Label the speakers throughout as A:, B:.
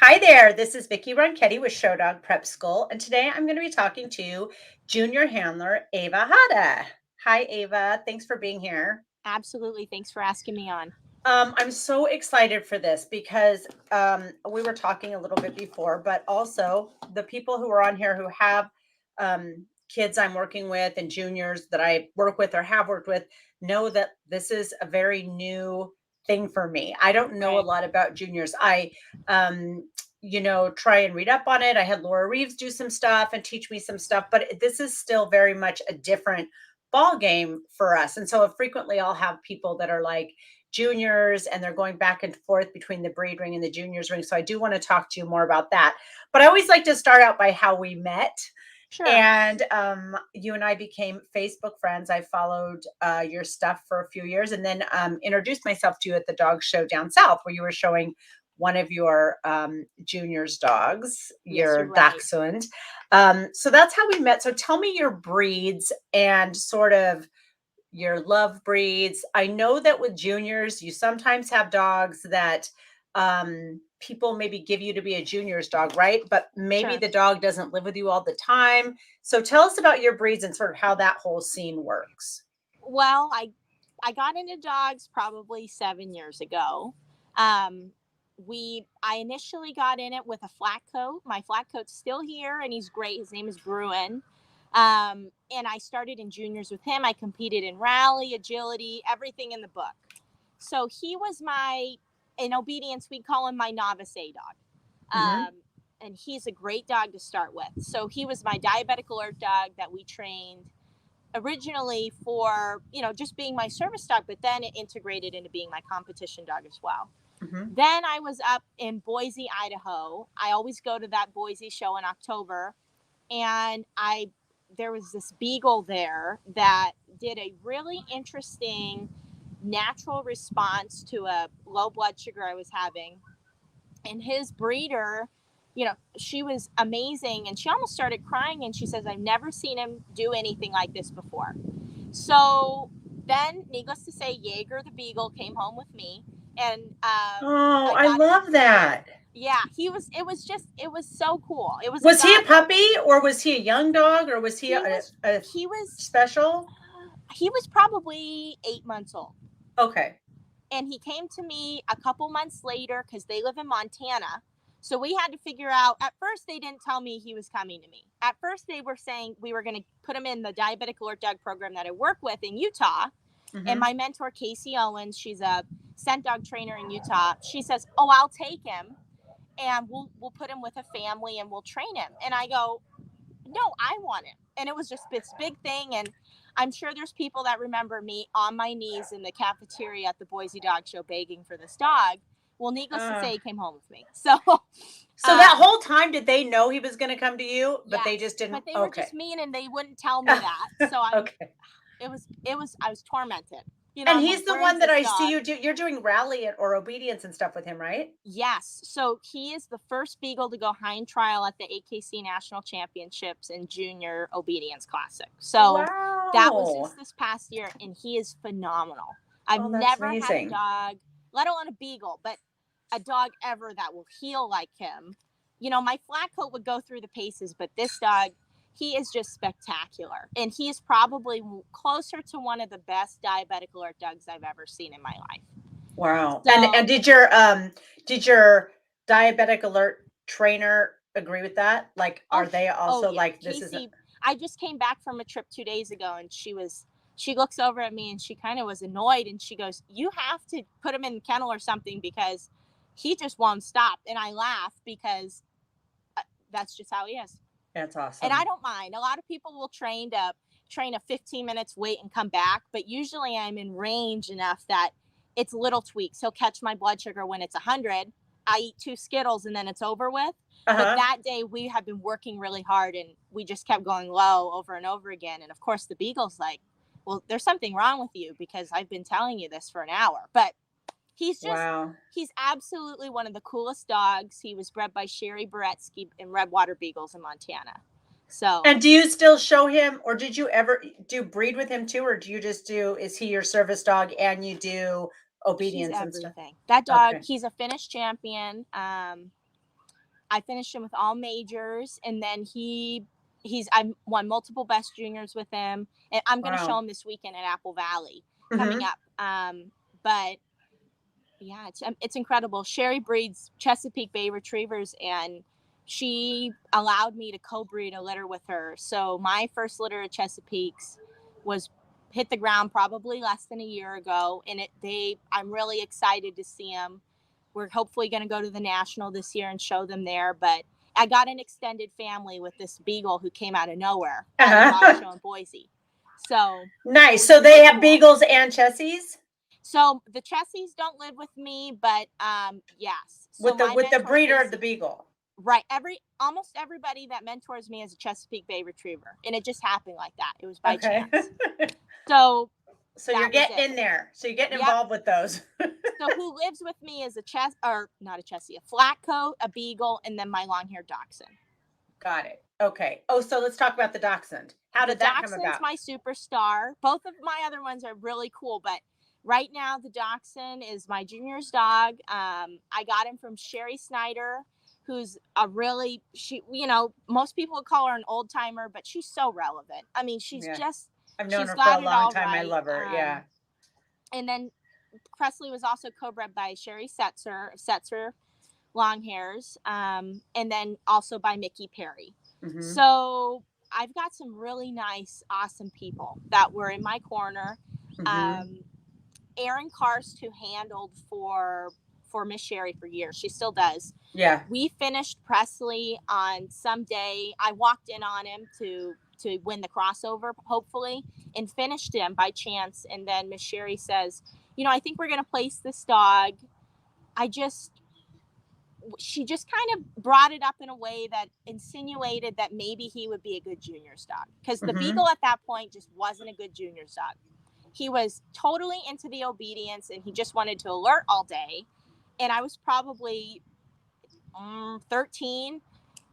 A: Hi there, this is Vicki Ronchette with Show Dog Prep School, and today I'm going to be talking to Junior Handler Ava Hata. Hi, Ava. Thanks for being here.
B: Absolutely. Thanks for asking me on.
A: I'm so excited for this because we were talking a little bit before, but also the people who are on here who have kids I'm working with and juniors that I work with or have worked with know that this is a very new thing for me. I don't know a
B: Right.
A: lot about juniors. Um, try and read up on it. I had Laura Reeves do some stuff and teach me some stuff, but this is still very much a different ball game for us. And so frequently I'll have people that are like, juniors and they're going back and forth between the breed ring and the juniors ring. So I do want to talk to you more about that. But I always like to start out by how we met.
B: Sure.
A: And you and I became Facebook friends. I followed your stuff for a few years and then introduced myself to you at the dog show down south where you were showing one of your juniors' dogs,
B: Yes, you're
A: your
B: right.
A: dachshund. So that's how we met. So tell me your breeds and sort of your love breeds. I know that with juniors, you sometimes have dogs that people maybe give you to be a junior's dog, right? But maybe
B: Sure.
A: the dog doesn't live with you all the time. So tell us about your breeds and sort of how that whole scene works.
B: Well, I got into dogs probably 7 years ago. Um, I initially got in it with a flat coat. My flat coat's still here, and he's great. His name is Bruin. And I started in juniors with him. I competed in rally, agility, everything in the book. So he was in obedience, we call him my novice A dog.
A: Hmm.
B: And he's a great dog to start with. So he was my diabetic alert dog that we trained originally for, just being my service dog, but then it integrated into being my competition dog as well.
A: Hmm.
B: Then I was up in Boise, Idaho. I always go to that Boise show in October, and there was this beagle there that did a really interesting natural response to a low blood sugar I was having. And his breeder, she was amazing, and she almost started crying, and she says, I've never seen him do anything like this before. So then, needless to say, Jaeger the beagle came home with me, and
A: Oh,
B: I
A: I
B: got him.
A: love that.
B: Yeah, it was so cool. It was a
A: Was he a
B: dog that
A: puppy or was he a young dog or was he
B: he
A: a,
B: was
A: a
B: he was
A: special?
B: he was probably 8 months old.
A: Okay.
B: And he came to me a couple months later because they live in Montana. So we had to figure out. At first, they didn't tell me he was coming to me. At first, they were saying we were going to put him in the diabetic alert dog program that I work with in Utah. And
A: Hmm.
B: my mentor, Casey Owens, she's a scent dog trainer in Utah. She says, "Oh, I'll take him, and we'll put him with a family and we'll train him." And I go, "No, I want him." And it was just this big thing. And I'm sure there's people that remember me on my knees in the cafeteria at the Boise Dog Show begging for this dog. Well, needless to say, he came home with me. So,
A: So that whole time, did they know he was going to come to you, but they
B: yes,
A: just didn't?
B: but they were
A: Okay.
B: just mean and they wouldn't tell me that. So
A: Okay.
B: I was tormented.
A: And
B: I'm like,
A: he's the
B: where is
A: one that
B: this
A: I see
B: dog?
A: you do. You're doing rally or obedience and stuff with him, right?
B: Yes. So he is the first beagle to go hind trial at the AKC National Championships and Junior Obedience Classic. So that was
A: Wow.
B: just this past year, and he is phenomenal. I've
A: Oh, that's
B: never had a
A: amazing.
B: dog, let alone a beagle, but a dog ever that will heel like him. My flat coat would go through the paces, but this dog, he is just spectacular. And he is probably closer to one of the best diabetic alert dogs I've ever seen in my life.
A: Wow. And
B: So
A: did your diabetic alert trainer agree with that? Like,
B: Oh,
A: are they
B: oh
A: also
B: yeah,
A: like this is a
B: Casey. I just came back from a trip 2 days ago, and she looks over at me and she kind of was annoyed, and she goes, "You have to put him in the kennel or something because he just won't stop." And I laugh because that's just how he is,
A: that's
B: and I
A: awesome.
B: don't mind. A lot of people will train a 15 minutes, wait, and come back, but usually I'm in range enough that it's little tweaks. He'll catch my blood sugar when it's 100. I eat 2 Skittles and then it's over with. But
A: Uh-huh.
B: that day we have been working really hard and we just kept going low over and over again. And of course, the Beagle's like, well, there's something wrong with you because I've been telling you this for an hour. But
A: Wow.
B: he's absolutely one of the coolest dogs. He was bred by Sherry Beretsky in Redwater Beagles in Montana. So
A: And do you still show him, or did you ever do breed with him too, or do you just do, is he your service dog and you do
B: he's
A: obedience and stuff?
B: everything. That dog,
A: Okay.
B: he's a Finnish champion. I finished him with all majors, and then I won multiple best juniors with him, and I'm going to show
A: Wow.
B: him this weekend at Apple Valley coming
A: Hmm.
B: up. But yeah, it's incredible. Sherry breeds Chesapeake Bay Retrievers, and she allowed me to co-breed a litter with her. So my first litter of Chesapeakes was hit the ground probably less than a year ago, and I'm really excited to see them. We're hopefully going to go to the National this year and show them there, but I got an extended family with this beagle who came out of nowhere at a dog
A: Uh-huh.
B: show in Boise. So it
A: Nice.
B: was
A: So
B: really
A: they have
B: cool.
A: beagles and Chessies
B: So the Chessies don't live with me, but yes. So my
A: with the
B: mentor
A: breeder of the
B: Casey,
A: beagle.
B: right? Almost everybody that mentors me is a Chesapeake Bay Retriever, and it just happened like that. It was by
A: Okay.
B: chance. So
A: So you're
B: that was
A: getting
B: it.
A: in there. So you're getting
B: Yep.
A: involved with those.
B: So who lives with me is not a Chessie, a flat coat, a beagle, and then my long-haired dachshund.
A: Got it. Okay. Oh, so let's talk about the dachshund. How
B: The
A: did that come
B: dachshund's
A: about?
B: my superstar. Both of my other ones are really cool, but right now the dachshund is my junior's dog. I got him from Sherry Snyder, who's most people would call her an old timer, but she's so relevant. I mean,
A: Yeah. I've known
B: she's
A: her for a
B: got it
A: long
B: all
A: time. I
B: right.
A: love her. Yeah.
B: And then Presley was also co-bred by Sherry Setzer long hairs, and then also by Mickey Perry.
A: Hmm.
B: So I've got some really nice, awesome people that were in my corner.
A: Hmm.
B: Um, Erin Karst, who handled for Miss Sherry for years, she still does.
A: Yeah.
B: We finished Presley on some day. I walked in on him to win the crossover, hopefully, and finished him by chance. And then Miss Sherry says, I think we're going to place this dog. I just She just kind of brought it up in a way that insinuated that maybe he would be a good junior's dog, because the
A: Hmm.
B: beagle at that point just wasn't a good junior's dog. He was totally into the obedience and he just wanted to alert all day. And I was probably 13.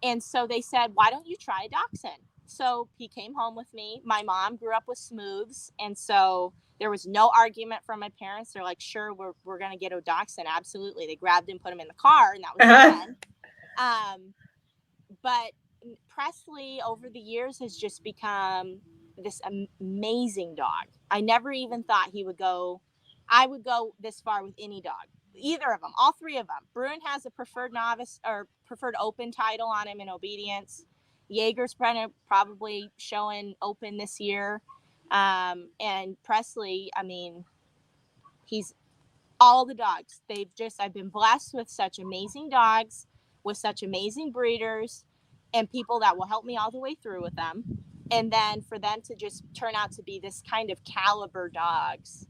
B: And so they said, why don't you try a dachshund? So he came home with me. My mom grew up with smooths. And so there was no argument from my parents. They're like, sure, we're going to get a dachshund. Absolutely. They grabbed him, put him in the car, and that was the
A: Uh-huh.
B: end. But Presley over the years has just become this amazing dog. I never even thought I would go this far with any dog. Either of them, all three of them. Bruin has a preferred novice or preferred open title on him in obedience. Jaeger's probably showing open this year. And Presley, I mean, he's all the dogs. I've been blessed with such amazing dogs, with such amazing breeders, and people that will help me all the way through with them. And then for them to just turn out to be this kind of caliber dogs,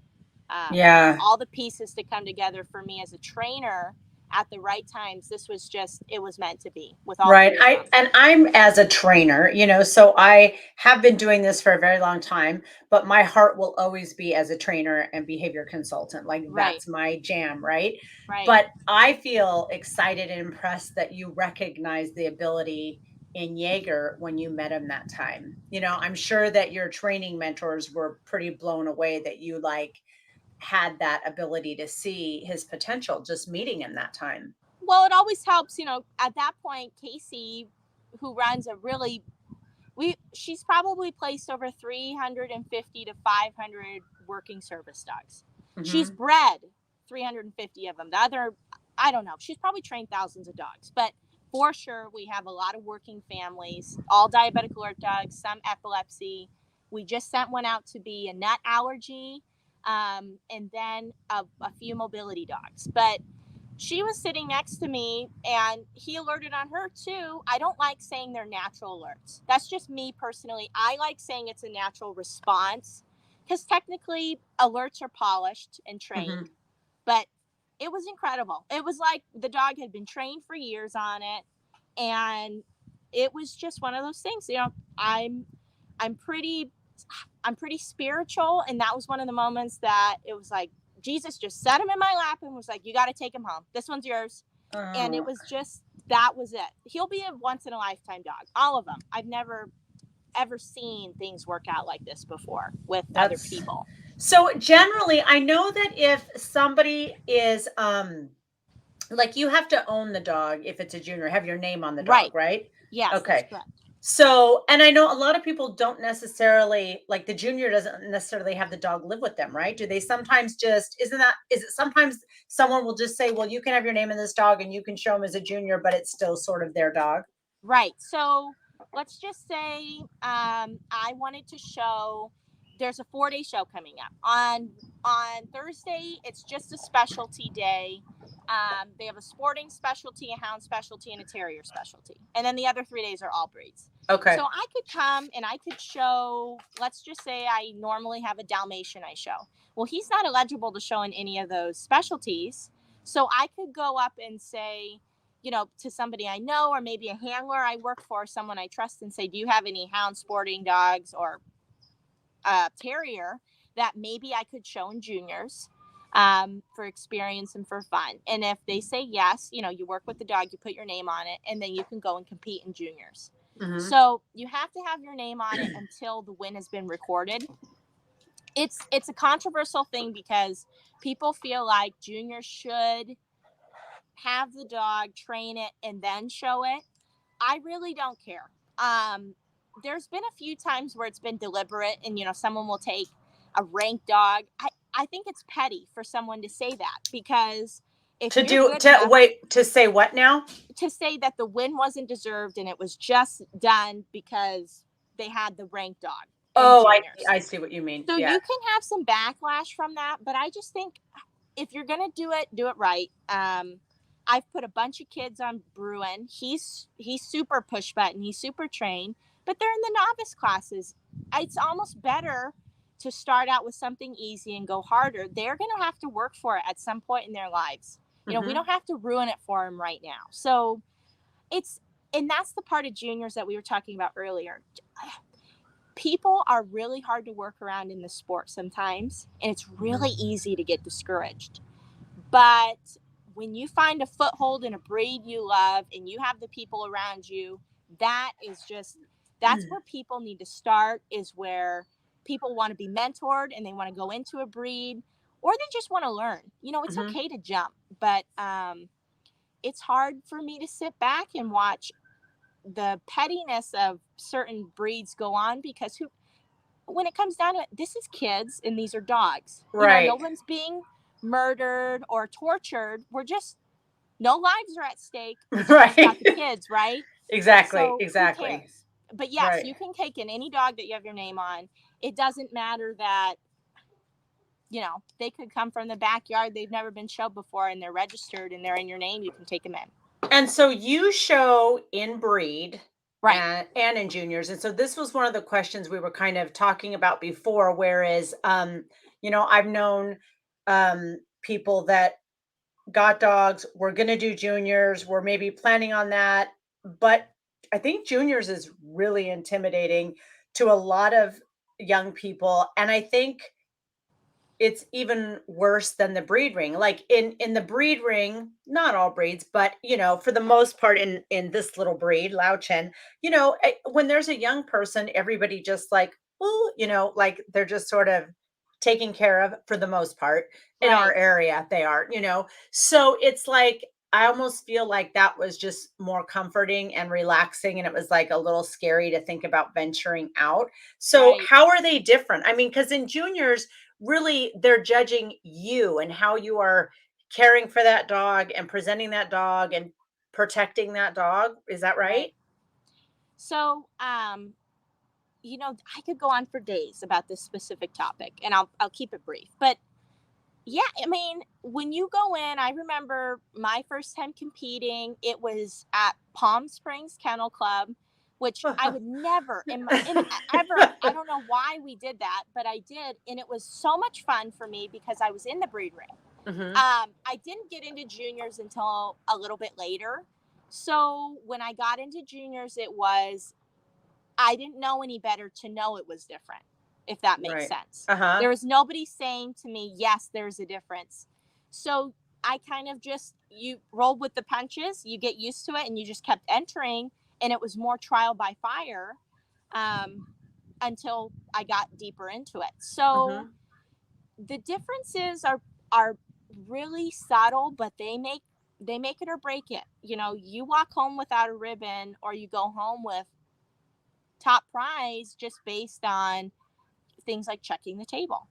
A: Yeah.
B: all the pieces to come together for me as a trainer at the right times. It was meant to be with all
A: Right.
B: three of them.
A: I'm as a trainer, so I have been doing this for a very long time, but my heart will always be as a trainer and behavior consultant. Like
B: Right,
A: that's my jam, right?
B: right.
A: But I feel excited and impressed that you recognize the ability in Jaeger when you met him that time. I'm sure that your training mentors were pretty blown away that you had that ability to see his potential just meeting him that time.
B: Well, it always helps, at that point, Casey, who runs a really she's probably placed over 350 to 500 working service dogs. She's
A: Hmm.
B: bred 350 of them. The other, I don't know. She's probably trained thousands of dogs, but for sure we have a lot of working families, all diabetic alert dogs, some epilepsy. We just sent one out to be a nut allergy, and then a few mobility dogs. But she was sitting next to me and he alerted on her too. I don't like saying they're natural alerts. That's just me personally. I like saying it's a natural response because technically alerts are polished and trained,
A: Hmm.
B: but it was incredible. It was like the dog had been trained for years on it, and it was just one of those things. I'm pretty I'm pretty spiritual, and that was one of the moments that it was like Jesus just set him in my lap and was like, "You got to take him home. This one's yours." And it
A: Oh,
B: was just that was it. He'll be a once in a lifetime dog. All of them. I've never ever seen things work out like this before with other
A: that's
B: people.
A: so generally I know that if somebody is like you have to own the dog if it's a junior, have your name on the dog,
B: Right.
A: right?
B: Yes, that's
A: Okay.
B: correct.
A: So, and I know a lot of people don't necessarily like the junior doesn't necessarily have the dog live with them, right? Do they sometimes just, is it sometimes someone will just say, well, you can have your name in this dog and you can show them as a junior, but it's still sort of their dog?
B: Right. So let's just say I wanted to show. There's a 4-day show coming up on Thursday. It's just a specialty day. They have a sporting specialty, a hound specialty, and a terrier specialty, and then the other 3 days are all breeds. So
A: Okay.
B: I could come and I could show. Let's just say I normally have a Dalmatian I show. Well, he's not eligible to show in any of those specialties. So I could go up and say, to somebody I know, or maybe a handler I work for, someone I trust, and say, do you have any hound sporting dogs or terrier that maybe I could show in juniors for experience and for fun? And if they say yes, you work with the dog, you put your name on it, and then you can go and compete in juniors.
A: Hmm.
B: So you have to have your name on it until the win has been recorded. It's a controversial thing because people feel like juniors should have the dog, train it, and then show it. I really don't care. There's been a few times where it's been deliberate, and someone will take a ranked dog. I think it's petty for someone to say that, because if
A: To
B: you're
A: do,
B: good
A: to
B: enough
A: wait, to say what now?
B: to say that the win wasn't deserved and it was just done because they had the ranked dog in
A: Oh,
B: juniors.
A: I see what you mean.
B: So
A: Yeah.
B: you can have some backlash from that, but I just think if you're gonna do it right. I've put a bunch of kids on Bruin. He's super push button. He's super trained, but they're in the novice classes. It's almost better to start out with something easy and go harder. They're gonna have to work for it at some point in their lives. We
A: Hmm.
B: don't have to ruin it for them right now. So it's and that's the part of juniors that we were talking about earlier. People are really hard to work around in the sport sometimes, and it's really easy to get discouraged. But when you find a foothold in a breed you love and you have the people around you, that's where people need to start, is where people want to be mentored and they want to go into a breed, or they just want to learn. It's
A: Hmm.
B: okay to jump, but it's hard for me to sit back and watch the pettiness of certain breeds go on, because when it comes down to it, this is kids and these are dogs. No
A: Right.
B: one's being murdered or tortured. No lives are at stake. It's just
A: Right.
B: about the kids, right?
A: Exactly.
B: So who
A: Exactly.
B: cares? But yes,
A: Right.
B: you can take in any dog that you have your name on. It doesn't matter that, they could come from the backyard. They've never been showed before and they're registered and they're in your name. You can take them in.
A: And so you show in breed
B: Right.
A: and in juniors. And so this was one of the questions we were kind of talking about before, whereas I've known people that got dogs, we're gonna do juniors, we're maybe planning on that. But I think juniors is really intimidating to a lot of young people. And I think it's even worse than the breed ring. Like in the breed ring, not all breeds, but for the most part in this little breed, Lao Chen, when there's a young person, everybody just like, oh, like they're just sort of taken care of for the most part in our
B: Right.
A: area. They are. So it's like I almost feel like that was just more comforting and relaxing, and it was like a little scary to think about venturing out. So
B: Right.
A: how are they different? I mean, because in juniors really they're judging you and how you are caring for that dog and presenting that dog and protecting that dog. Is that right?
B: Right. So, I could go on for days about this specific topic, and I'll keep it brief. But yeah, I mean, when you go in, I remember my first time competing. It was at Palm Springs Kennel Club, which I would never ever. I don't know why we did that, but I did, and it was so much fun for me because I was in the breed ring.
A: Hmm.
B: I didn't get into juniors until a little bit later. So when I got into juniors, I didn't know any better to know it was different, if that makes
A: Right.
B: sense.
A: Uh-huh.
B: There was nobody saying to me, yes, there's a difference. So I kind of you rolled with the punches, you get used to it, and you just kept entering. And it was more trial by fire um, until I got deeper into it. So
A: Hmm.
B: the differences are really subtle, but they make they make it or break it. You walk home without a ribbon, or you go home with top prize just based on things like checking the table.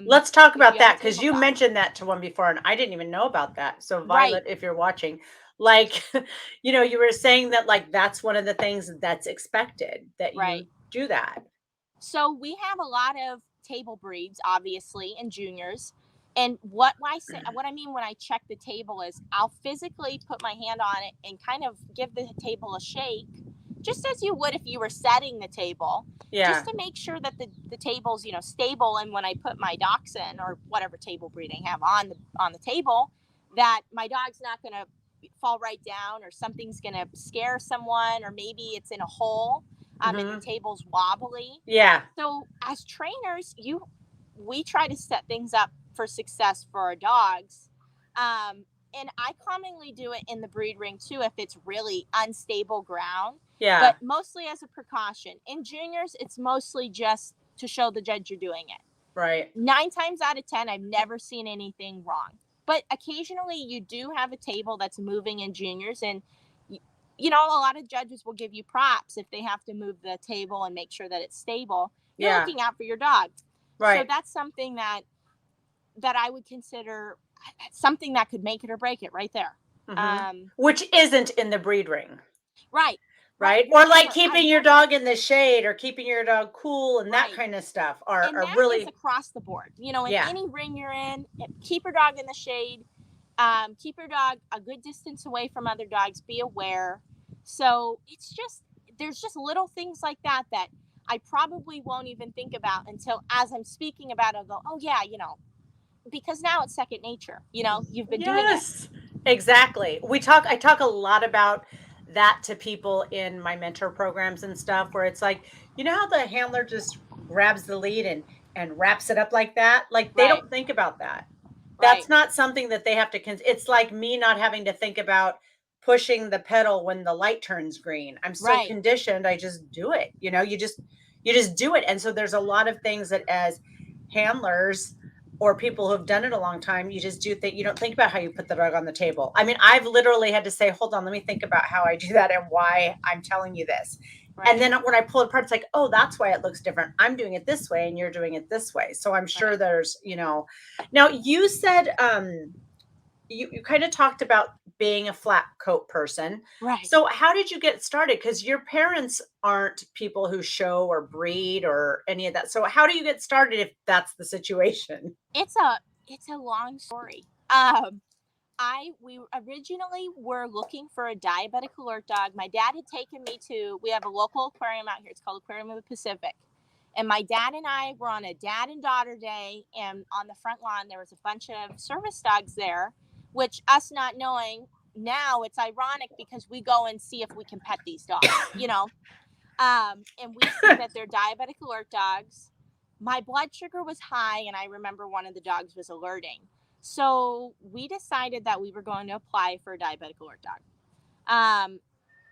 A: Let's talk
B: If
A: about
B: you have a
A: that, because you
B: tabletop.
A: mentioned that to one before, and I didn't even know about that. So,
B: Right,
A: Violet, if you're watching, like, you were saying that, like, that's one of the things that's expected that
B: right.
A: you do that.
B: So we have a lot of table breeds, obviously, and juniors. And what I mean when I check the table is I'll physically put my hand on it and kind of give the table a shake, just as you would if you were setting the table, just
A: Yeah.
B: to make sure that the table's stable. And when I put my dachshund or whatever table breed I have on the table, that my dog's not going to fall right down, or something's going to scare someone, or maybe it's in a hole, and the
A: hmm
B: table's wobbly.
A: Yeah.
B: So as trainers, we try to set things up for success for our dogs. And I commonly do it in the breed ring too if it's really unstable ground,
A: Yeah.
B: but mostly as a precaution. In juniors, it's mostly just to show the judge you're doing it.
A: Right.
B: 9 times out of 10, I've never seen anything wrong. But occasionally you do have a table that's moving in juniors, and a lot of judges will give you props if they have to move the table and make sure that it's stable. You're
A: Yeah.
B: looking out for your dog. So
A: Right.
B: that's something that I would consider something that could make it or break it right there.
A: hmm
B: Um,
A: Which isn't in the breed ring.
B: right, right.
A: Right? Or like
B: Never. I've
A: keeping your
B: never.
A: dog in the shade, or keeping your dog cool, and that
B: Right.
A: kind of stuff are,
B: And
A: are
B: that is
A: really,
B: across the board. In
A: yeah.
B: any ring you're in, keep your dog in the shade. Keep your dog a good distance away from other dogs. Be aware. So there's just little things like that I probably won't even think about until as I'm speaking about it, I'll go, oh yeah, because now it's second nature. You've been doing it.
A: Yes, exactly. I talk a lot about that to people in my mentor programs and stuff, where it's like, how the handler just grabs the lead and wraps it up like that? Like, they
B: Right,
A: don't think about that.
B: right,
A: That's not something that they have to it's like me not having to think about pushing the pedal when the light turns green. I'm so
B: right,
A: conditioned, I just do it. You just do it. And so there's a lot of things that, as handlers or people who have done it a long time, you just do think you don't think about how you put the dog on the table. I mean, I've literally had to say, hold on, let me think about how I do that and why I'm telling you this. And
B: right,
A: then when I pull it apart, it's like, oh, that's why it looks different. I'm doing it this way and you're doing it this way. So I'm sure
B: right,
A: there's, now you said, you kind of talked about being a flat coat person.
B: right.
A: So how did you get started? Because your parents aren't people who show or breed or any of that. So how do you get started if that's the situation?
B: It's a long story. We originally were looking for a diabetic alert dog. My dad had taken me to, we have a local aquarium out here. It's called Aquarium of the Pacific. And my dad and I were on a dad and daughter day, and on the front lawn, there was a bunch of service dogs there, which, us not knowing now, it's ironic because we go and see if we can pet these dogs. And we see that they're diabetic alert dogs. My blood sugar was high, and I remember one of the dogs was alerting. So we decided that we were going to apply for a diabetic alert dog.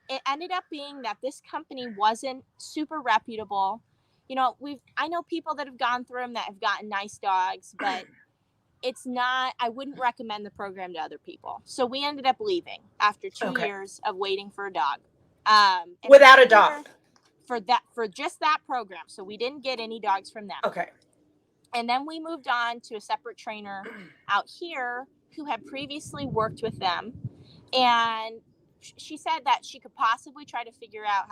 B: It ended up being that this company wasn't super reputable. I know people that have gone through them that have gotten nice dogs, but it's not. I wouldn't recommend the program to other people. So we ended up leaving after two
A: Okay.
B: years of waiting for a dog. And we
A: Without a
B: came
A: dog.
B: here for just that program. So we didn't get any dogs from them.
A: Okay.
B: And then we moved on to a separate trainer out here who had previously worked with them, and she said that she could possibly try to figure out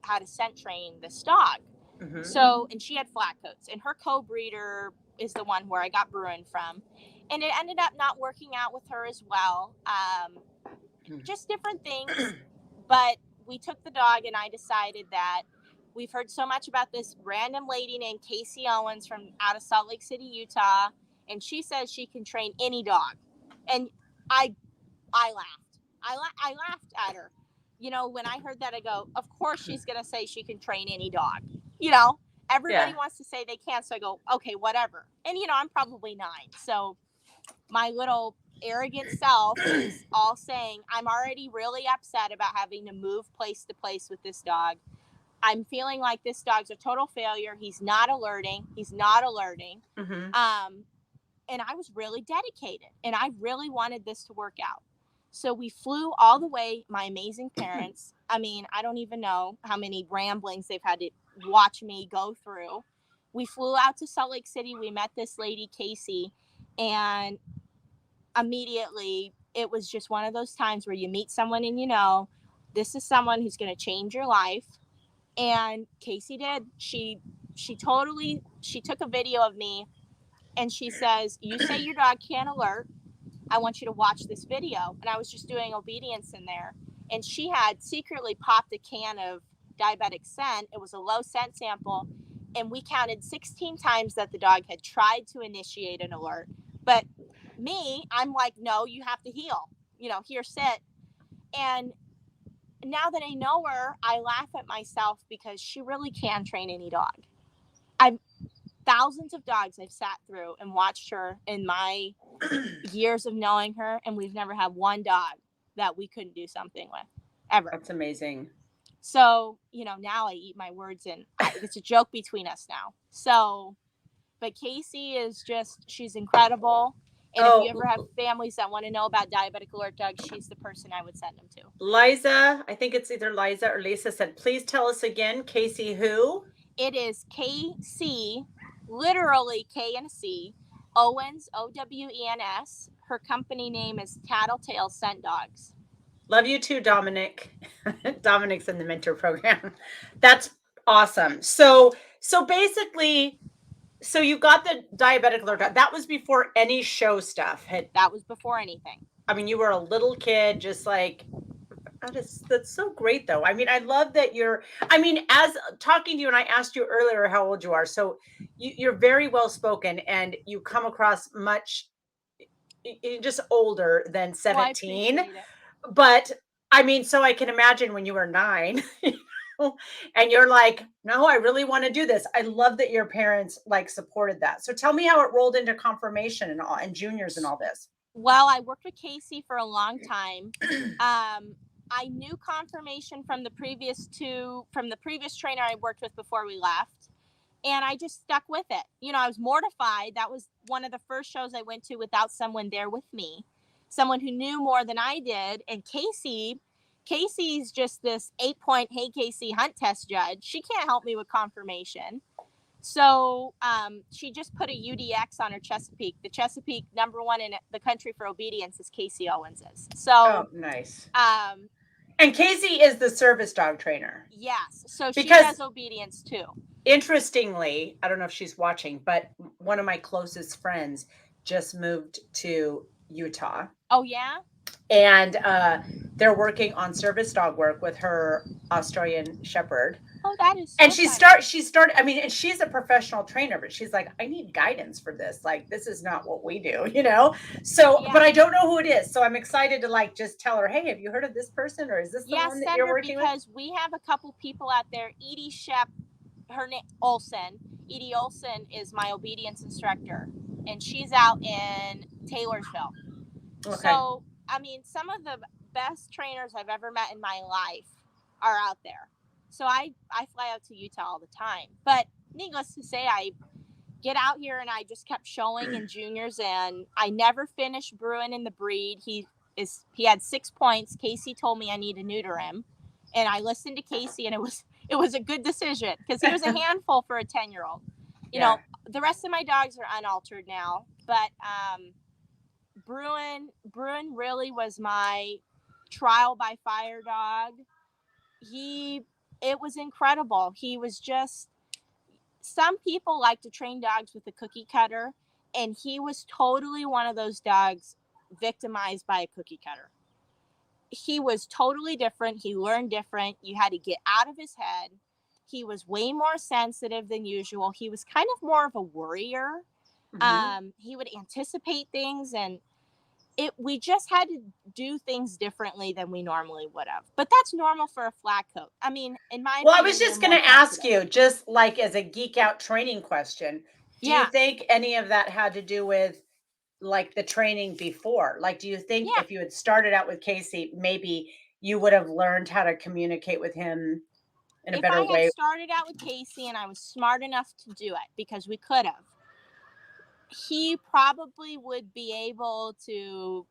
B: how to scent train this dog.
A: hmm
B: So, and she had flat coats, and her co-breeder is the one where I got Bruin from, and it ended up not working out with her as well. Just different things, but we took the dog, and I decided that we've heard so much about this random lady named Casey Owens from out of Salt Lake City, Utah, and she says she can train any dog, and I I laughed. I laughed at her. When I heard that, I go, of course she's gonna say she can train any dog. You know,
A: Yeah.
B: Everybody wants to say they can't, so I go, okay, whatever. And I'm probably 9, so my little arrogant self is all saying, I'm already really upset about having to move place to place with this dog. I'm feeling like this dog's a total failure. He's not alerting. He's not alerting.
A: hmm
B: Um, and I was really dedicated, and I really wanted this to work out. So we flew all the way, my amazing parents. I mean, I don't even know how many ramblings they've had to watch me go through. We flew out to Salt Lake City. We met this lady, Casey, and immediately it was just one of those times where you meet someone and this is someone who's going to change your life. And Casey did. She took a video of me, and she says, "You say your dog can't alert. I want you to watch this video." And I was just doing obedience in there. And she had secretly popped a can of diabetic scent. It was a low scent sample. And we counted 16 times that the dog had tried to initiate an alert. But me, I'm like, no, you have to heel. Here, sit. And now that I know her, I laugh at myself because she really can train any dog. I've thousands of dogs I've sat through and watched her in my years of knowing her, and we've never had one dog that we couldn't do something with, ever.
A: That's amazing.
B: So, now I eat my words, and it's a joke between us now. So, but Casey is she's incredible. And if you ever have families that want to know about diabetic alert dogs, she's the person I would send them to.
A: Liza, I think it's either Liza or Lisa, said, please tell us again, Casey who?
B: It is KC, literally K and C, Owens, Owens. Her company name is Tattletale Scent Dogs.
A: Love you too, Dominic. Dominic's in the mentor program. That's awesome. So basically, so you got the diabetic alert. That was before any show stuff had.
B: That was before anything.
A: I mean, you were a little kid, just like, that's so great though. I mean, I love that as talking to you, and I asked you earlier how old you are. So you're very well spoken, and you come across much just older than 17.
B: Well,
A: but I mean, so I can imagine when you were 9, and you're like, no, I really want to do this. I love that your parents supported that. So tell me how it rolled into confirmation and all, and juniors and all this.
B: Well, I worked with Casey for a long time. I knew confirmation from the previous trainer I worked with before we left. And I just stuck with it. I was mortified. That was one of the first shows I went to without someone there with me, someone who knew more than I did. And Casey's just this 8-point, hey, Casey, hunt test judge. She can't help me with confirmation. So she just put a UDX on her Chesapeake. The Chesapeake #1 in the country for obedience is Casey Owens's. So
A: nice. And Casey is the service dog trainer.
B: Yes. So she does obedience too.
A: Interestingly, I don't know if she's watching, but one of my closest friends just moved to Utah.
B: Oh, yeah?
A: And they're working on service dog work with her Australian Shepherd.
B: Oh, that is so
A: And she started, I mean, and she's a professional trainer, but she's like, I need guidance for this. This is not what we do, So, yeah. But I don't know who it is. So I'm excited to just tell her, hey, have you heard of this person? Or is this the one that you're working with?
B: Because we have a couple people out there. Edie Shep, her name Olson. Edie Olson is my obedience instructor, and she's out in Taylorsville. Okay. So, I mean, some of the best trainers I've ever met in my life are out there. So I fly out to Utah all the time. But needless to say, I get out here and I just kept showing in juniors, and I never finished Bruin in the breed. He had 6 points. Casey told me I need to neuter him, and I listened to Casey, and it was a good decision because he was a handful for a 10-year-old. You know, the rest of my dogs are unaltered now, but Bruin really was my trial by fire dog. It was incredible. He was just, some people like to train dogs with a cookie cutter, and he was totally one of those dogs victimized by a cookie cutter. He was totally different. He learned different. You had to get out of his head. He was way more sensitive than usual. He was kind of more of a worrier. Mm-hmm. He would anticipate things, and we just had to do things differently than we normally would have. But that's normal for a flat coat. I mean, in my opinion,
A: I was just going to ask you, just as a geek out training question, do you think any of that had to do with the training before? Do you think if you had started out with Casey, maybe you would have learned how to communicate with him in a better way?
B: If I had started out with Casey and I was smart enough to do it, because we could have, he probably would be able to.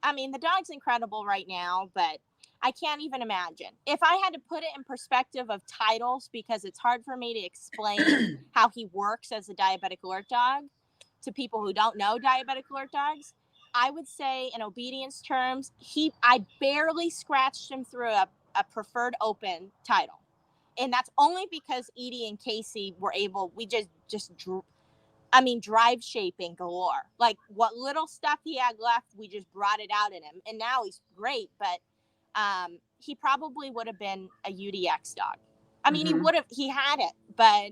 B: I mean, the dog's incredible right now, but I can't even imagine. If I had to put it in perspective of titles, because it's hard for me to explain how he works as a diabetic alert dog to people who don't know diabetic alert dogs, I would say in obedience terms, I barely scratched him through a preferred open title. And that's only because Edie and Casey were able, we just drive shaping galore. Like what little stuff he had left, we just brought it out in him. And now he's great, but he probably would have been a UDX dog. I mean, he had it, but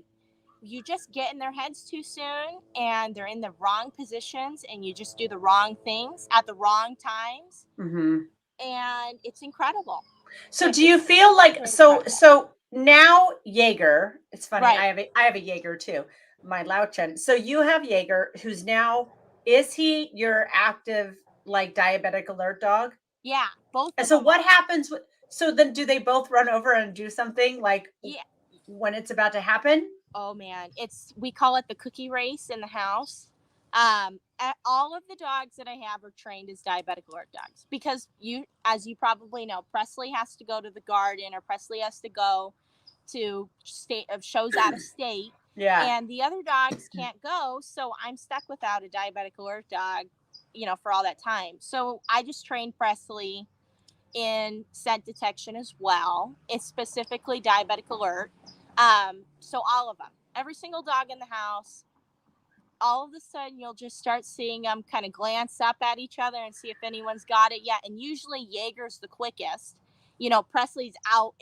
B: you just get in their heads too soon and they're in the wrong positions and you just do the wrong things at the wrong times. And it's incredible.
A: So do you feel like, so now Jaeger, it's funny.
B: Right.
A: I have a Jaeger too, my Lauchen. So you have Jaeger, who's now, is he your active, like, diabetic alert dog?
B: Yeah, both
A: And
B: of
A: so
B: them.
A: what happens so then do they both run over and do something like
B: Yeah.
A: when it's about to happen?
B: Oh man, we call it the cookie race in the house. All of the dogs that I have are trained as diabetic alert dogs because as you probably know, Presley has to go to the garden or Presley has to go to shows out of state.
A: Yeah.
B: And the other dogs can't go, so I'm stuck without a diabetic alert dog, for all that time. So I just trained Presley in scent detection as well. It's specifically diabetic alert. So all of them, every single dog in the house, all of a sudden you'll just start seeing them kind of glance up at each other and see if anyone's got it yet. And usually Jaeger's the quickest. Presley's out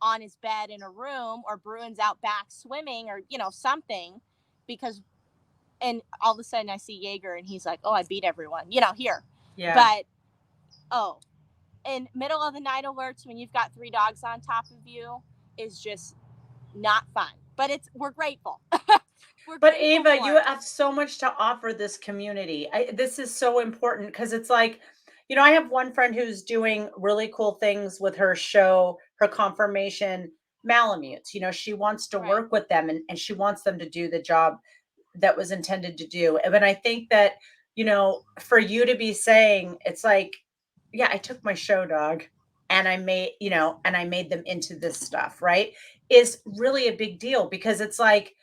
B: on his bed in a room, or Bruin's out back swimming, or something, and all of a sudden I see Jaeger and he's like, oh, I beat everyone, here.
A: Yeah.
B: But in middle of the night alerts when you've got 3 dogs on top of you is just not fun, but we're grateful.
A: But Ava, you have so much to offer this community. This is so important because it's like, I have one friend who's doing really cool things with her show, her confirmation Malamutes. She wants to work with them and she wants them to do the job that was intended to do. And I think that, for you to be saying, it's like, yeah, I took my show dog and I made them into this stuff, right? Is really a big deal because it's like,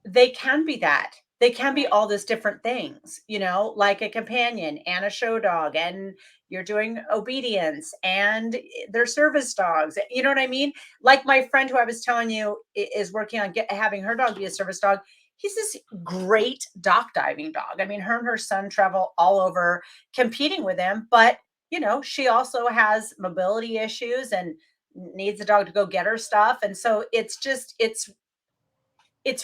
A: they can be that. They can be all those different things, like a companion and a show dog, and you're doing obedience and they're service dogs. You know what I mean? Like my friend who I was telling you is working on having her dog be a service dog. He's this great dock diving dog. I mean, her and her son travel all over competing with him, but she also has mobility issues and needs a dog to go get her stuff. And so it's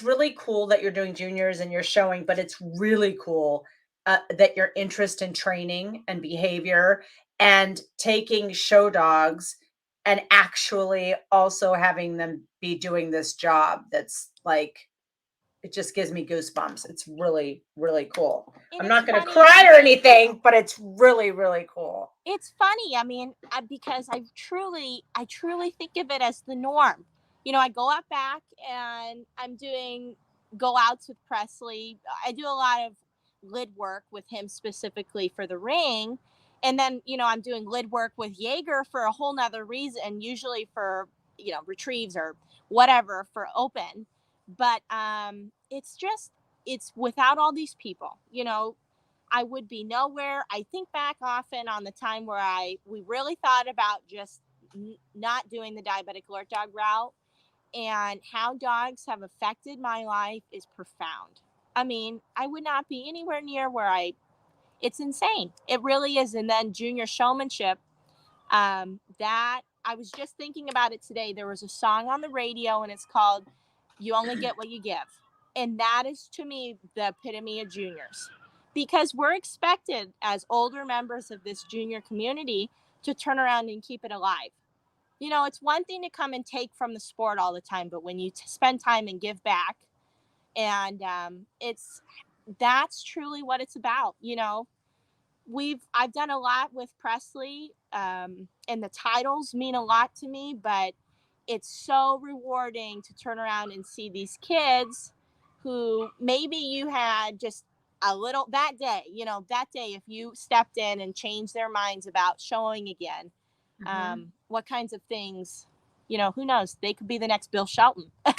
A: really cool that you're doing juniors and you're showing, but it's really cool that your interest in training and behavior and taking show dogs and actually also having them be doing this job that's like, it just gives me goosebumps. It's really, really cool. I'm not going to cry or anything, but it's really, really cool.
B: It's funny. I mean, because I truly think of it as the norm. I go out back and I'm doing go outs with Presley. I do a lot of lid work with him specifically for the ring. And then, I'm doing lid work with Jaeger for a whole nother reason, usually for, retrieves or whatever for open. But it's without all these people, I would be nowhere. I think back often on the time where we really thought about just not doing the diabetic alert dog route, and how dogs have affected my life is profound. I mean, I would not be anywhere near it's insane. It really is. And then junior showmanship, that I was just thinking about it today. There was a song on the radio and it's called You Only Get What You Give. And that is to me the epitome of juniors, because we're expected as older members of this junior community to turn around and keep it alive. It's one thing to come and take from the sport all the time, but when you spend time and give back, and that's truly what it's about. I've done a lot with Presley, and the titles mean a lot to me, but it's so rewarding to turn around and see these kids who maybe you had just a little that day, if you stepped in and changed their minds about showing again, what kinds of things, who knows? They could be the next Bill Shelton. You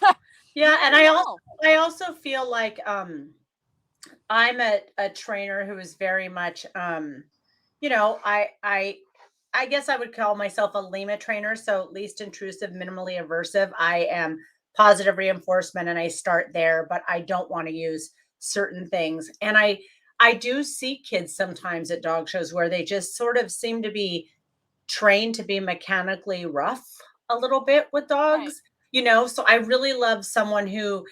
A: Yeah, and
B: never know.
A: I also feel like I'm a trainer who is very much you know, I guess I would call myself a Lima trainer, so least intrusive, minimally aversive. I am positive reinforcement and I start there, but I don't want to use certain things. And I do see kids sometimes at dog shows where they just sort of seem to be trained to be mechanically rough a little bit with
B: Right.
A: dogs, so I really love someone who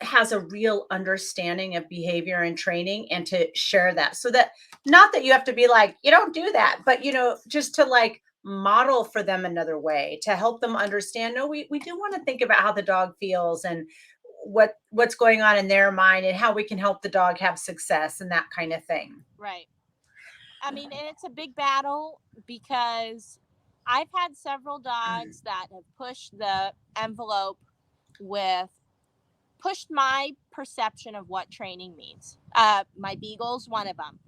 A: has a real understanding of behavior and training and to share that so that not that you have to be like you don't do that, but just to like model for them another way to help them understand, no, we do want to think about how the dog feels and what's going on in their mind and how we can help the dog have success and that kind of thing.
B: Right. I mean, and it's a big battle because I've had several dogs that have pushed the envelope with pushed my perception of what training means. My Beagle's one of them.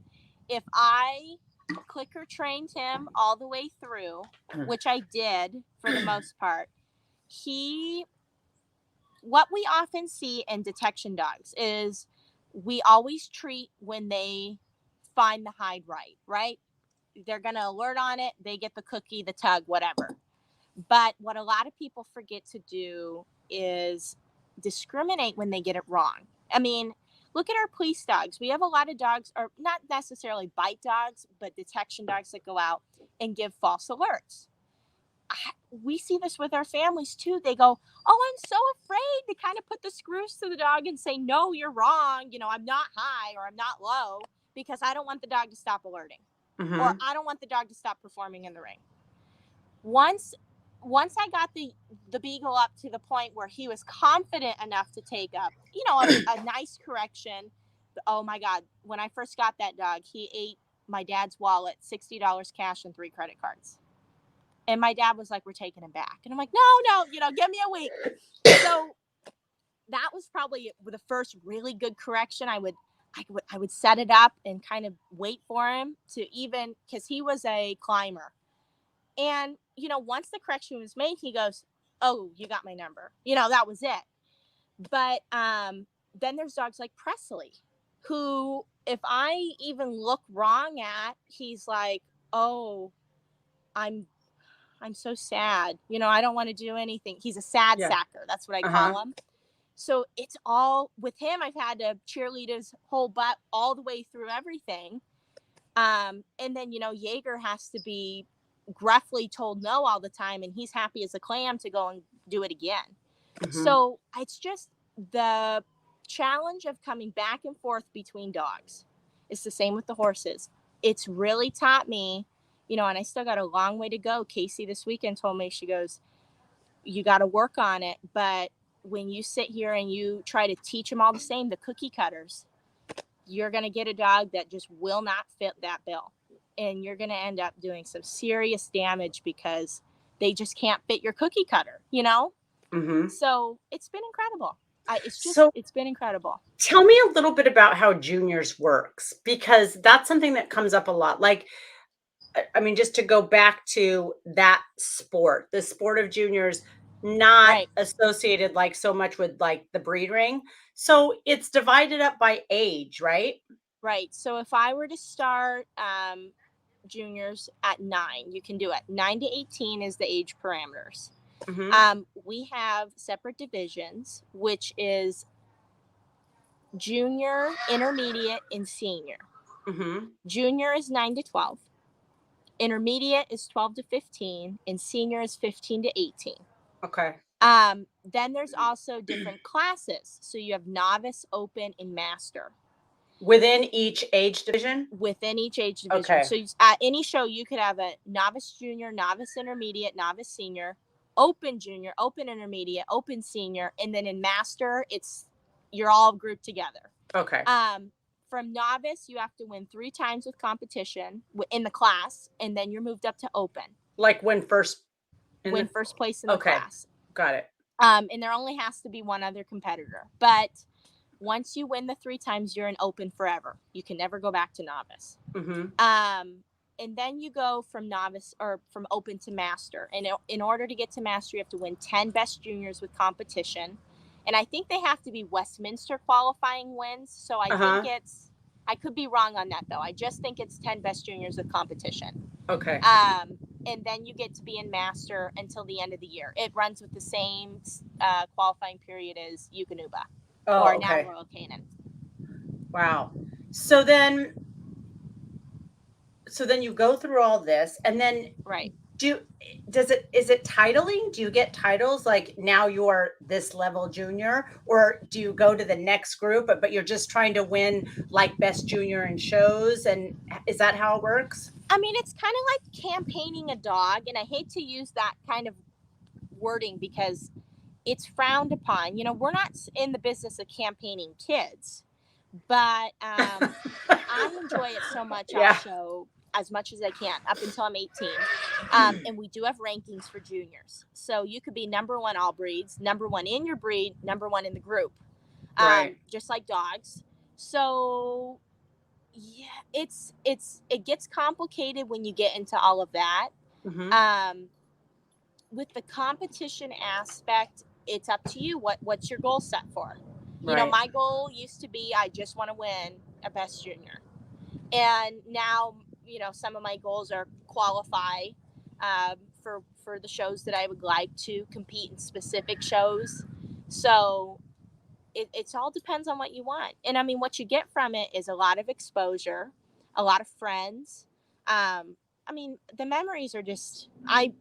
B: If I clicker trained him all the way through, which I did for the most part, what we often see in detection dogs is we always treat when they find the hide right? They're going to alert on it, they get the cookie, the tug, whatever. But what a lot of people forget to do is discriminate when they get it wrong. I mean, look at our police dogs. We have a lot of dogs, or not necessarily bite dogs, but detection dogs that go out and give false alerts. We see this with our families too. They go, "Oh, I'm so afraid," to kind of put the screws to the dog and say, "No, you're wrong. I'm not high or I'm not low because I don't want the dog to stop alerting, or
A: Hmm.
B: I don't want the dog to stop performing in the ring." Once once I got the beagle up to the point where he was confident enough to take up, a nice correction. Oh my God! When I first got that dog, he ate my dad's wallet, $60 cash and 3 credit cards. And my dad was like, "We're taking him back." And I'm like, "No, no, give me a week." So that was probably the first really good correction. I would set it up and kind of wait for him to, even because he was a climber. And, once the correction was made, he goes, "Oh, you got my number." That was it. But then there's dogs like Presley, who, if I even look wrong at, he's like, "Oh, I'm I'm so sad. I don't want to do anything." He's a sad
A: Yeah.
B: sacker. That's what I
A: Uh-huh.
B: call him. So it's all with him. I've had to cheerlead his whole butt all the way through everything. And then, Jaeger has to be gruffly told no all the time, and he's happy as a clam to go and do it again.
A: Hmm.
B: So it's just the challenge of coming back and forth between dogs. It's the same with the horses. It's really taught me, and I still got a long way to go. Casey this weekend told me, she goes, "You got to work on it. But when you sit here and you try to teach them all the same, the cookie cutters, you're going to get a dog that just will not fit that bill. And you're going to end up doing some serious damage because they just can't fit your cookie cutter.
A: Hmm.
B: So it's been incredible.
A: So
B: It's been incredible.
A: tell me a little bit about how juniors works because that's something that comes up a lot. Like, I mean, just to go back to that sport, the sport of juniors, not
B: Right.
A: associated like so much with like the breed ring. So it's divided up by age, right?
B: Right. So if I were to start juniors at 9, you can do it. 9 to 18 is the age parameters.
A: Hmm.
B: We have separate divisions, which is junior, intermediate, and senior.
A: Hmm.
B: Junior is 9 to 12. Intermediate is 12 to 15, and senior is 15 to 18.
A: Okay.
B: Then there's also different classes. So you have novice, open, and master
A: Within each age division?
B: within each age division.
A: Okay.
B: So at any show, you could have a novice junior, novice intermediate, novice senior, open junior, open intermediate, open senior, and then in master, you're all grouped together.
A: Okay.
B: From novice, you have to win 3 times with competition in the class, and then you're moved up to open.
A: Like when first in
B: Win
A: the
B: first place in the
A: okay.
B: class.
A: Got it.
B: And there only has to be one other competitor. But Once you win the 3 times, you're an open forever. You can never go back to novice.
A: Mm-hmm.
B: And then you go from novice or from open to master. And in order to get to master, you have to win 10 best juniors with competition. And I think they have to be Westminster qualifying wins. So I think
A: Uh-huh.
B: I could be wrong on that though. I just think it's 10 best juniors with competition.
A: Okay.
B: And then you get to be in master until the end of the year. It runs with the same qualifying period as Eukanuba
A: Oh,
B: or now
A: okay.
B: Royal Canin.
A: Wow. So then you go through all this, and then
B: Right.
A: is it titling? Do you get titles like now you're this level junior, or do you go to the next group, but you're just trying to win like best junior in shows? And is that how it works?
B: I mean, it's kind of like campaigning a dog, and I hate to use that kind of wording because it's frowned upon. You know, we're not in the business of campaigning kids, but I enjoy it so much. I'll
A: Yeah.
B: show as much as I can up until I'm 18. And we do have rankings for juniors. So you could be number one all breeds, number one in your breed, number one in the group,
A: Right.
B: just like dogs. So yeah, it gets complicated when you get into all of that.
A: Mm-hmm.
B: Um, with the competition aspect, it's up to you. What's your goal set for? You know,
A: Right.
B: my goal used to be I just want to win a best junior, and now you know some of my goals are qualify for the shows that I would like to compete in specific shows. So it's all depends on what you want. And I mean, what you get from it is a lot of exposure, a lot of friends. I mean, the memories are just, I'm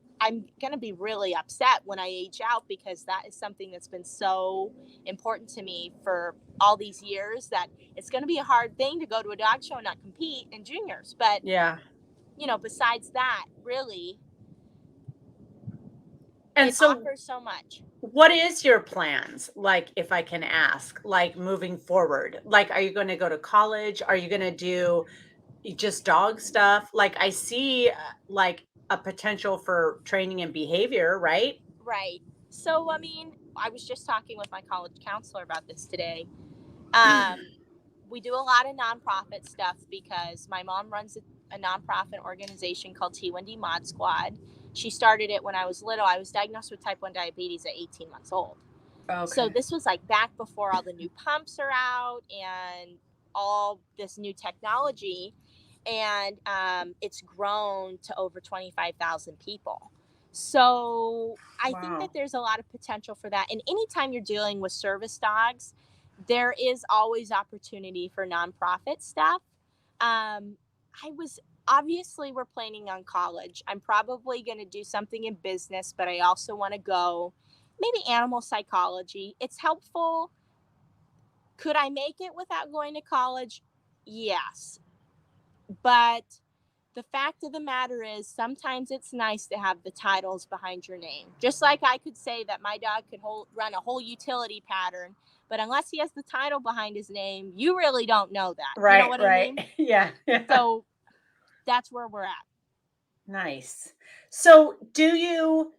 B: going to be really upset when I age out because that is something that's been so important to me for all these years that it's going to be a hard thing to go to a dog show and not compete in juniors. But,
A: Yeah.
B: you know, besides that, really,
A: And
B: it
A: so
B: offers so much.
A: what is your plans, like, if I can ask, like, moving forward? Like, are you gonna go to college? Are you gonna do just dog stuff? Like, I see, like, a potential for training and behavior, right?
B: Right. So, I mean, I was just talking with my college counselor about this today. Um, we do a lot of nonprofit stuff because my mom runs a nonprofit organization called T1D Mod Squad. She started it when I was little. I was diagnosed with type 1 diabetes at 18 months old. So
A: Okay.
B: this was like back before all the new pumps are out and all this new technology. And it's grown to over 25,000 people. So I think that
A: Wow.
B: there's a lot of potential for that. And anytime you're dealing with service dogs, there is always opportunity for nonprofit stuff. I was obviously we're planning on college. I'm probably going to do something in business, but I also want to go maybe animal psychology. It's helpful. Could I make it without going to college? Yes. But the fact of the matter is sometimes it's nice to have the titles behind your name. Just like I could say that my dog could run a whole utility pattern, but unless he has the title behind his name, you really don't know that. You know
A: Right,
B: what I
A: right.
B: mean?
A: Yeah, yeah.
B: So that's where we're at.
A: Nice. So, do you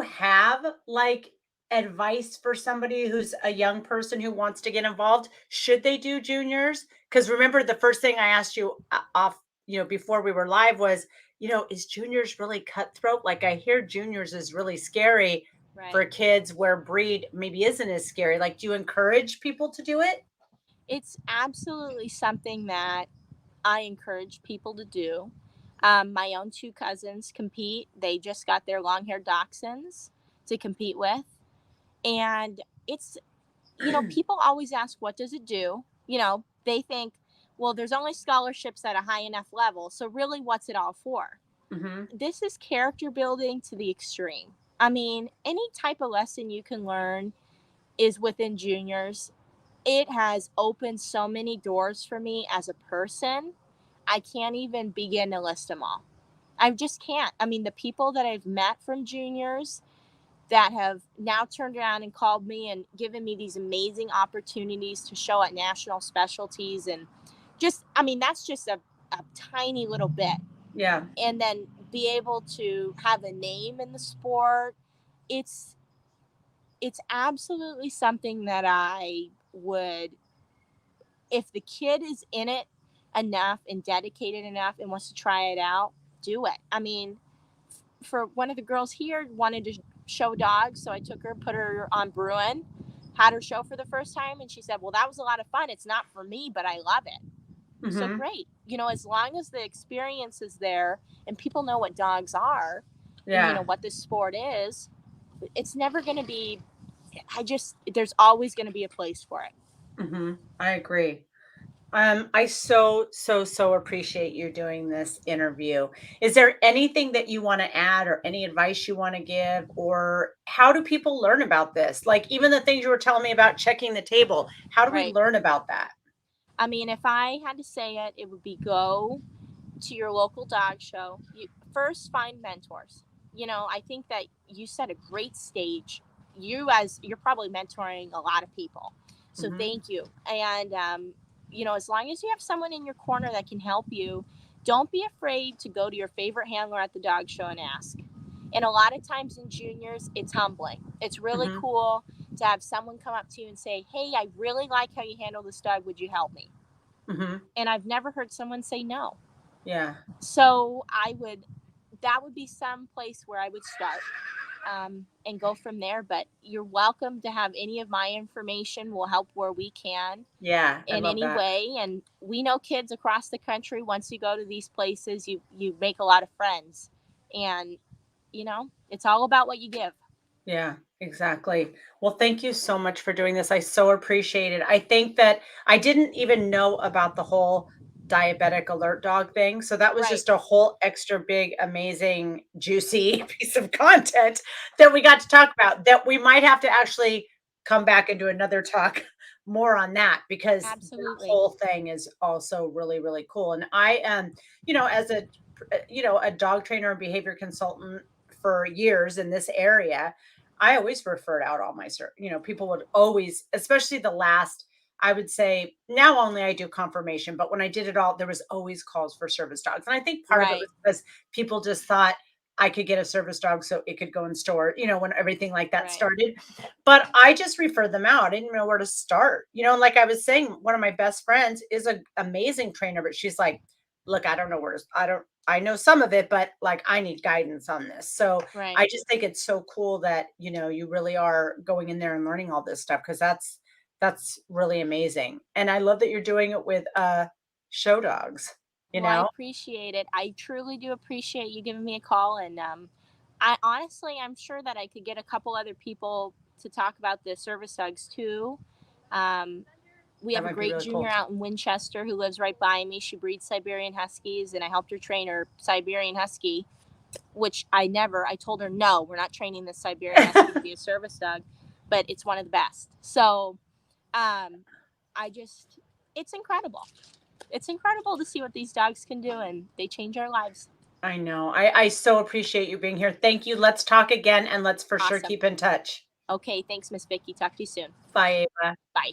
A: have, like, advice for somebody who's a young person who wants to get involved? Should they do juniors? Because remember the first thing I asked you off, before we were live was, is juniors really cutthroat? Like, I hear juniors is really scary
B: Right.
A: for kids where breed maybe isn't as scary. Like, do you encourage people to do it?
B: It's absolutely something that I encourage people to do. My own two cousins compete. They just got their long haired dachshunds to compete with. And it's, you know, people always ask, what does it do? You know, they think, well, there's only scholarships at a high enough level. So, really, what's it all for?
A: Hmm.
B: This is character building to the extreme. I mean, any type of lesson you can learn is within juniors. It has opened so many doors for me as a person. I can't even begin to list them all. I just can't. I mean, the people that I've met from juniors that have now turned around and called me and given me these amazing opportunities to show at national specialties and just, I mean, that's just a tiny little bit.
A: Yeah.
B: And then be able to have a name in the sport. It's it's absolutely something that I would, if the kid is in it enough and dedicated enough and wants to try it out, do it. I mean, for one of the girls here wanted to show dogs, so I took her, put her on Bruin, had her show for the first time, and she said, "Well, that was a lot of fun. It's not for me, but I love it." So
A: Hmm.
B: great. As long as the experience is there and people know what dogs are and
A: Yeah.
B: what this sport is, it's never going to be, there's always going to be a place for it.
A: I agree. I so appreciate you doing this interview. Is there anything that you want to add or any advice you want to give, or how do people learn about this? Like even the things you were telling me about checking the table, how do we
B: Right.
A: learn about that?
B: I mean, if I had to say it, it would be go to your local dog show. You first find mentors. I think that you set a great stage. You're probably mentoring a lot of people, so
A: Hmm.
B: thank you. And as long as you have someone in your corner that can help you, don't be afraid to go to your favorite handler at the dog show and ask. And a lot of times in juniors, it's humbling. It's really
A: Hmm.
B: cool to have someone come up to you and say, "Hey, I really like how you handle this dog. Would you help me?"
A: Hmm.
B: And I've never heard someone say no.
A: Yeah.
B: So that would be some place where I would start, and go from there. But you're welcome to have any of my information. We'll help where we can
A: Yeah. I
B: in
A: love
B: any
A: that.
B: way. And we know kids across the country. Once you go to these places, you make a lot of friends, and it's all about what you give.
A: Yeah, exactly. Well, thank you so much for doing this. I so appreciate it. I think that I didn't even know about the whole diabetic alert dog thing. So that was
B: Right,
A: just a whole extra big, amazing, juicy piece of content that we got to talk about that we might have to actually come back and do another talk more on that because that
B: absolutely.
A: whole thing is also really, really cool. And I am, as a dog trainer and behavior consultant for years in this area, I always referred out all my people would always, especially the last, I would say now only I do confirmation, but when I did it all, there was always calls for service dogs. And I think part of it was
B: Right,
A: because people just thought I could get a service dog so it could go in store, when everything like that
B: right,
A: started. But I just referred them out. I didn't know where to start. And like I was saying, one of my best friends is an amazing trainer, but she's like, look, I don't know where to, I know some of it, but like I need guidance on this. So
B: right.
A: I just think it's so cool that, you really are going in there and learning all this stuff because that's really amazing. And I love that you're doing it with show dogs, you
B: Well, I
A: know?
B: appreciate it. I truly do appreciate you giving me a call. And I'm sure that I could get a couple other people to talk about the service dogs too. Um, we
A: That
B: have a
A: might be
B: great
A: really
B: junior
A: cool.
B: out in Winchester who lives right by me. She breeds Siberian Huskies, and I helped her train her Siberian Husky, which I told her, no, we're not training this Siberian Husky to be a service dog, but it's one of the best. So um, I just, it's incredible. It's incredible to see what these dogs can do, and they change our lives.
A: I know. I so appreciate you being here. Thank you. Let's talk again and let's for sure
B: Awesome.
A: keep in touch.
B: Okay, thanks, Miss Vicki. Talk to you soon.
A: Bye, Ava.
B: Bye.